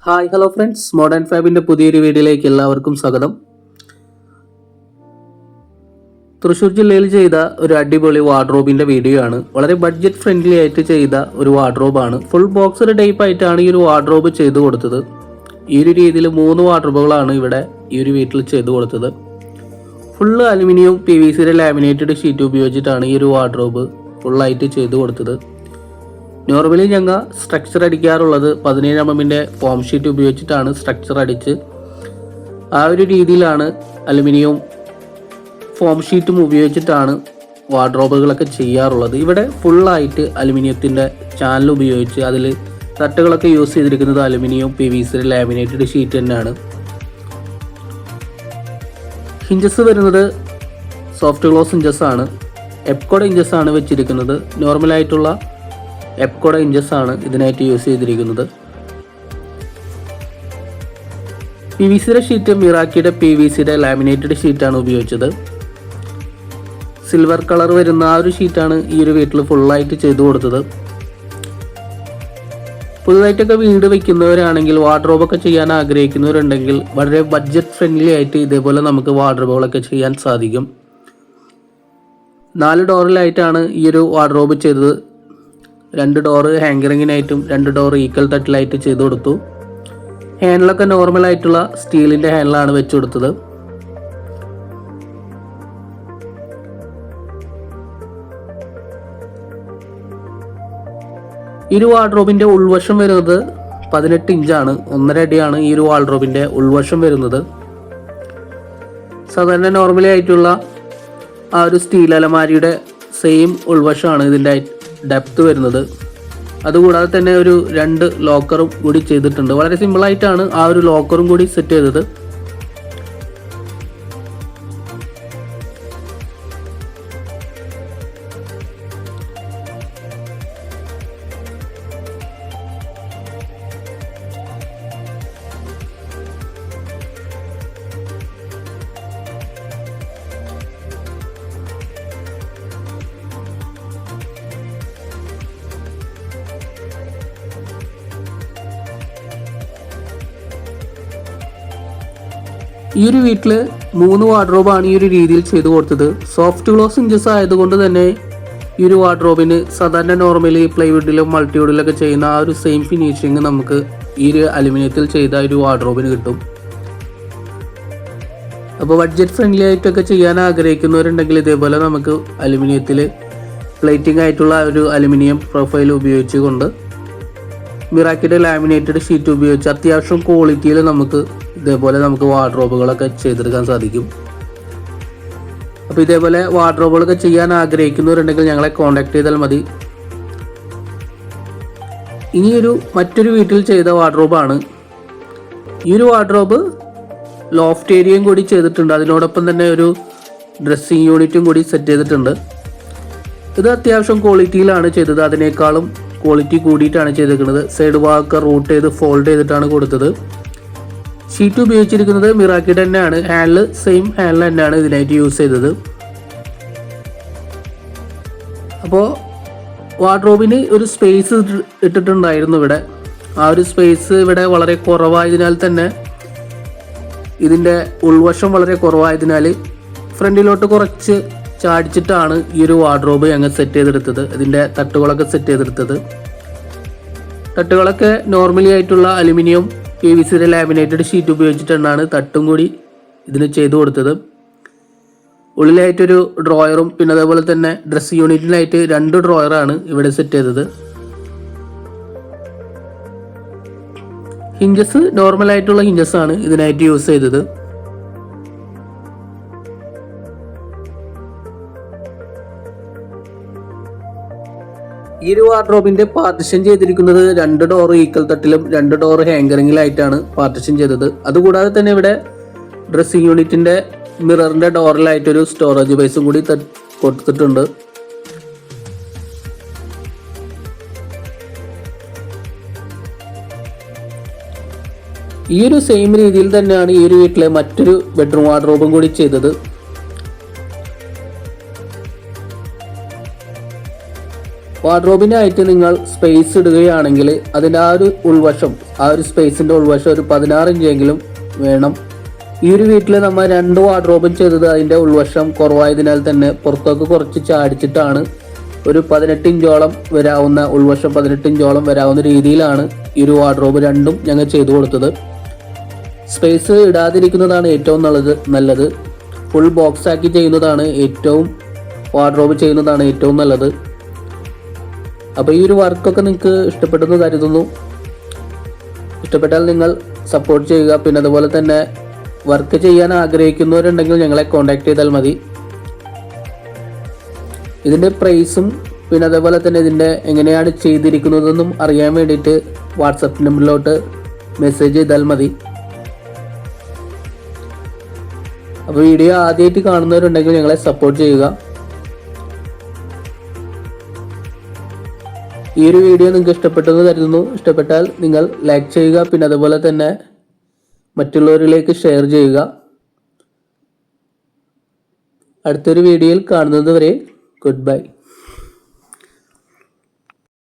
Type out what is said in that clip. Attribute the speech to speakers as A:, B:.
A: Hi hello friends, modern ഫാബിൻ്റെ പുതിയൊരു വീഡിയോയിലേക്ക് എല്ലാവർക്കും സ്വാഗതം. തൃശ്ശൂർ ജില്ലയിൽ ചെയ്ത ഒരു അടിപൊളി വാർഡ്രോബിൻ്റെ വീഡിയോ ആണ്. വളരെ ബഡ്ജറ്റ് ഫ്രണ്ട്ലി ആയിട്ട് ചെയ്ത ഒരു വാർഡ്രോബാണ്. ഫുൾ ബോക്സർ ടൈപ്പ് ആയിട്ടാണ് ഈ ഒരു വാർഡ്രോബ് ചെയ്തു കൊടുത്തത്. ഈ ഒരു രീതിയിൽ 3 വാർഡ്രോബുകളാണ് ഇവിടെ ഈ ഒരു വീട്ടിൽ ചെയ്തു കൊടുത്തത്. Full aluminium PVC laminated sheet ഉപയോഗിച്ചിട്ടാണ് ഈ ഒരു വാർഡ്രോബ് ഫുള്ളായിട്ട് ചെയ്തു കൊടുത്തത്. നോർമലി ഞങ്ങൾ സ്ട്രക്ചർ അടിക്കാറുള്ളത് 17 mm ഫോം ഷീറ്റ് ഉപയോഗിച്ചിട്ടാണ് സ്ട്രക്ചർ അടിച്ച് ആ ഒരു രീതിയിലാണ് അലുമിനിയം ഫോം ഷീറ്റും ഉപയോഗിച്ചിട്ടാണ് വാർഡ്രോബുകളൊക്കെ ചെയ്യാറുള്ളത്. ഇവിടെ ഫുള്ളായിട്ട് അലുമിനിയത്തിൻ്റെ ചാനൽ ഉപയോഗിച്ച് അതിൽ തട്ടുകളൊക്കെ യൂസ് ചെയ്തിരിക്കുന്നത് അലുമിനിയം PVC ലാമിനേറ്റഡ് ഷീറ്റ് തന്നെയാണ്. ഹിഞ്ചസ് വരുന്നത് സോഫ്റ്റ് ക്ലോസ് ഹിഞ്ചസ് ആണ്. എപ്കോഡ് ഹിഞ്ചസ് ആണ് വെച്ചിരിക്കുന്നത്. നോർമലായിട്ടുള്ള എപ്കോഡ് ഹിഞ്ചസ് ആണ് ഇതിനായിട്ട് യൂസ് ചെയ്തിരിക്കുന്നത്. PVC ഷീറ്റ് മിറാക്കിയുടെ PVC ലാമിനേറ്റഡ് ഷീറ്റാണ് ഉപയോഗിച്ചത്. സിൽവർ കളർ വരുന്ന ആ ഒരു ഷീറ്റാണ് ഈ ഒരു വീട്ടിൽ ഫുള്ളായിട്ട് ചെയ്തു കൊടുത്തത്. പുതുതായിട്ടൊക്കെ വീട് വയ്ക്കുന്നവരാണെങ്കിൽ വാർഡ്രോബൊക്കെ ചെയ്യാൻ ആഗ്രഹിക്കുന്നവരുണ്ടെങ്കിൽ വളരെ ബഡ്ജറ്റ് ഫ്രണ്ട്ലി ആയിട്ട് ഇതേപോലെ നമുക്ക് വാർഡ്രോബുകളൊക്കെ ചെയ്യാൻ സാധിക്കും. 4 ഡോറിലായിട്ടാണ് ഈ ഒരു വാർഡ്രോബ് ചെയ്തത്. 2 ഡോറ് ഹാങ്കറിങ്ങിനായിട്ടും 2 ഡോർ ഈക്വൽ തട്ടിലായിട്ട് ചെയ്തു കൊടുത്തു. ഹാൻഡിലൊക്കെ നോർമലായിട്ടുള്ള സ്റ്റീലിൻ്റെ ഹാൻഡിലാണ് വെച്ചു കൊടുത്തത്. ഈ ഒരു വാർഡ്രോബിൻ്റെ ഉൾവശം വരുന്നത് 18 ഇഞ്ചാണ്. 1.5 അടിയാണ് ഈ ഒരു വാർഡ്രോബിൻ്റെ ഉൾവശം വരുന്നത്. സാധാരണ നോർമലി ആയിട്ടുള്ള ആ ഒരു സ്റ്റീൽ അലമാരിയുടെ സെയിം ഉൾവശമാണ് ഇതിൻ്റെ ഡെപ്ത് വരുന്നത്. അതുകൂടാതെ തന്നെ ഒരു 2 ലോക്കറും കൂടി ചെയ്തിട്ടുണ്ട്. വളരെ സിമ്പിളായിട്ടാണ് ആ ഒരു ലോക്കറും കൂടി സെറ്റ് ചെയ്തത്. ഈ ഒരു വീട്ടിൽ 3 വാർഡ്രോബാണ് ഈ ഒരു രീതിയിൽ ചെയ്തു കൊടുത്തത്. സോഫ്റ്റ് ഗ്ലോസ് ഇഞ്ചസ് ആയതുകൊണ്ട് തന്നെ ഈ ഒരു വാർഡ്രോബിന് സാധാരണ നോർമലി പ്ലൈവുഡിലും മൾട്ടിവുഡിലൊക്കെ ചെയ്യുന്ന ആ ഒരു സെയിം ഫിനിഷിങ് നമുക്ക് ഈ ഒരു അലുമിനിയത്തിൽ ചെയ്ത ഒരു വാർഡ്രോബിന് കിട്ടും. അപ്പോൾ ബഡ്ജറ്റ് ഫ്രണ്ട്ലി ആയിട്ടൊക്കെ ചെയ്യാൻ ആഗ്രഹിക്കുന്നവരുണ്ടെങ്കിൽ ഇതേപോലെ നമുക്ക് അലുമിനിയത്തിൽ പ്ലേറ്റിംഗ് ആയിട്ടുള്ള ഒരു അലുമിനിയം പ്രൊഫൈൽ ഉപയോഗിച്ചുകൊണ്ട് മിറാക്കിയുടെ ലാമിനേറ്റഡ് ഷീറ്റ് ഉപയോഗിച്ച് അത്യാവശ്യം ക്വാളിറ്റിയിൽ നമുക്ക് വാർഡ്രോബുകളൊക്കെ ചെയ്തെടുക്കാൻ സാധിക്കും. അപ്പോൾ ഇതേപോലെ വാർഡ്രോബുകളൊക്കെ ചെയ്യാൻ ആഗ്രഹിക്കുന്നവരുണ്ടെങ്കിൽ ഞങ്ങളെ കോൺടാക്ട് ചെയ്താൽ മതി. ഇനിയൊരു മറ്റൊരു വീട്ടിൽ ചെയ്ത വാർഡ്രോബാണ്. ഈ ഒരു വാർഡ്രോബ് ലോഫ്റ്റ് ഏരിയയും കൂടി ചെയ്തിട്ടുണ്ട്. അതിനോടൊപ്പം തന്നെ ഒരു ഡ്രസ്സിങ് യൂണിറ്റും കൂടി സെറ്റ് ചെയ്തിട്ടുണ്ട്. ഇത് അത്യാവശ്യം ക്വാളിറ്റിയിലാണ് ചെയ്തത്. അതിനേക്കാളും ക്വാളിറ്റി കൂടിയിട്ടാണ് ചെയ്തിരിക്കുന്നത്. സൈഡ് ഭാഗമൊക്കെ റൂട്ട് ചെയ്ത് ഫോൾഡ് ചെയ്തിട്ടാണ് കൊടുത്തത്. ഷീറ്റ് ഉപയോഗിച്ചിരിക്കുന്നത് മിറാക്കിയുടെ തന്നെയാണ്. ഹാൻഡിൽ സെയിം ഹാൻഡിൽ തന്നെയാണ് ഇതിനായിട്ട് യൂസ് ചെയ്തത്. അപ്പോൾ വാർഡ്രോബിന് ഒരു സ്പേസ് ഇട്ടിട്ടുണ്ടായിരുന്നു ഇവിടെ. ആ ഒരു സ്പേസ് ഇവിടെ വളരെ കുറവായതിനാൽ തന്നെ ഇതിൻ്റെ ഉൾവശം വളരെ കുറവായതിനാൽ ഫ്രണ്ടിലോട്ട് കുറച്ച് ചാടിച്ചിട്ടാണ് ഈ ഒരു വാർഡ്രോബ് ഞങ്ങൾ സെറ്റ് ചെയ്തെടുത്തത്. ഇതിൻ്റെ തട്ടുകളൊക്കെ സെറ്റ് ചെയ്തെടുത്തത്. തട്ടുകളൊക്കെ നോർമലി ആയിട്ടുള്ള അലുമിനിയം PVC ലാമിനേറ്റഡ് ഷീറ്റ് ഉപയോഗിച്ചിട്ടാണ് തട്ടും കൂടി ഇതിന് ചെയ്തു കൊടുത്തത്. ഉള്ളിലായിട്ടൊരു ഡ്രോയറും പിന്നെ അതേപോലെ തന്നെ ഡ്രസ് യൂണിറ്റിനായിട്ട് 2 ഡ്രോയറാണ് ഇവിടെ സെറ്റ് ചെയ്തത്. ഹിഞ്ചസ് നോർമലായിട്ടുള്ള ഹിഞ്ചസ് ആണ് ഇതിനായിട്ട് യൂസ് ചെയ്തത്. ഈ ഒരു വാർഡ്രോബിന്റെ പാർട്ടിഷൻ ചെയ്തിരിക്കുന്നത് 2 ഡോർ ഈക്വൽ തട്ടിലും 2 ഡോർ ഹാങ്കറിങ്ങിലായിട്ടാണ് പാർട്ടിഷൻ ചെയ്തത്. അതുകൂടാതെ തന്നെ ഇവിടെ ഡ്രസ്സിംഗ് യൂണിറ്റിന്റെ മിററിന്റെ ഡോറിലായിട്ടൊരു സ്റ്റോറേജ് ബേസും കൂടി കൊടുത്തിട്ടുണ്ട്. ഈ ഒരു സെയിം രീതിയിൽ തന്നെയാണ് ഈ ഒരു വീട്ടിലെ മറ്റൊരു ബെഡ്റൂം വാർഡ്രോബും കൂടി ചെയ്തത്. വാർഡ്രോബിനായിട്ട് നിങ്ങൾ സ്പേസ് ഇടുകയാണെങ്കിൽ അതിൻ്റെ ആ ഒരു ഉൾവശം, ആ ഒരു സ്പേസിൻ്റെ ഉൾവശം ഒരു 16 ഇഞ്ചെങ്കിലും വേണം. ഈ ഒരു വീട്ടിൽ നമ്മൾ 2 വാർഡ്രോബും ചെയ്തത് അതിൻ്റെ ഉൾവശം കുറവായതിനാൽ തന്നെ പുറത്തേക്ക് കുറച്ച് ചാടിച്ചിട്ടാണ് ഒരു 18 ഇഞ്ചോളം വരാവുന്ന, ഉൾവശം 18 ഇഞ്ചോളം വരാവുന്ന രീതിയിലാണ് ഈ ഒരു വാർഡ്രോബ് രണ്ടും ഞങ്ങൾ ചെയ്തു കൊടുത്തത്. സ്പേസ് ഇടാതിരിക്കുന്നതാണ് ഏറ്റവും നല്ലത്. ഫുൾ ബോക്സ് ആക്കി ചെയ്യുന്നതാണ് വാർഡ്രോബ് ചെയ്യുന്നതാണ് ഏറ്റവും നല്ലത്. അപ്പോൾ ഈ ഒരു വർക്കൊക്കെ നിങ്ങൾക്ക് ഇഷ്ടപ്പെട്ടെന്ന് കരുതുന്നു. ഇഷ്ടപ്പെട്ടാൽ നിങ്ങൾ സപ്പോർട്ട് ചെയ്യുക. പിന്നെ അതുപോലെ തന്നെ വർക്ക് ചെയ്യാൻ ആഗ്രഹിക്കുന്നവരുണ്ടെങ്കിൽ ഞങ്ങളെ കോൺടാക്ട് ചെയ്താൽ മതി. ഇതിൻ്റെ പ്രൈസും പിന്നെ അതേപോലെ തന്നെ ഇതിൻ്റെ എങ്ങനെയാണ് ചെയ്തിരിക്കുന്നതെന്നും അറിയാൻ വേണ്ടിയിട്ട് വാട്സപ്പ് നമ്പറിലോട്ട് മെസ്സേജ് ചെയ്താൽ മതി. അപ്പോൾ വീഡിയോ ആദ്യമായിട്ട് കാണുന്നവരുണ്ടെങ്കിൽ ഞങ്ങളെ സപ്പോർട്ട് ചെയ്യുക. ഈ ഒരു വീഡിയോ നിങ്ങൾക്ക് ഇഷ്ടപ്പെട്ടെന്ന് കരുതുന്നു. ഇഷ്ടപ്പെട്ടാൽ നിങ്ങൾ ലൈക്ക് ചെയ്യുക. പിന്നെ അതുപോലെ തന്നെ മറ്റുള്ളവരിലേക്ക് ഷെയർ ചെയ്യുക. അടുത്തൊരു വീഡിയോയിൽ കാണുന്നത് വരെ ഗുഡ് ബൈ.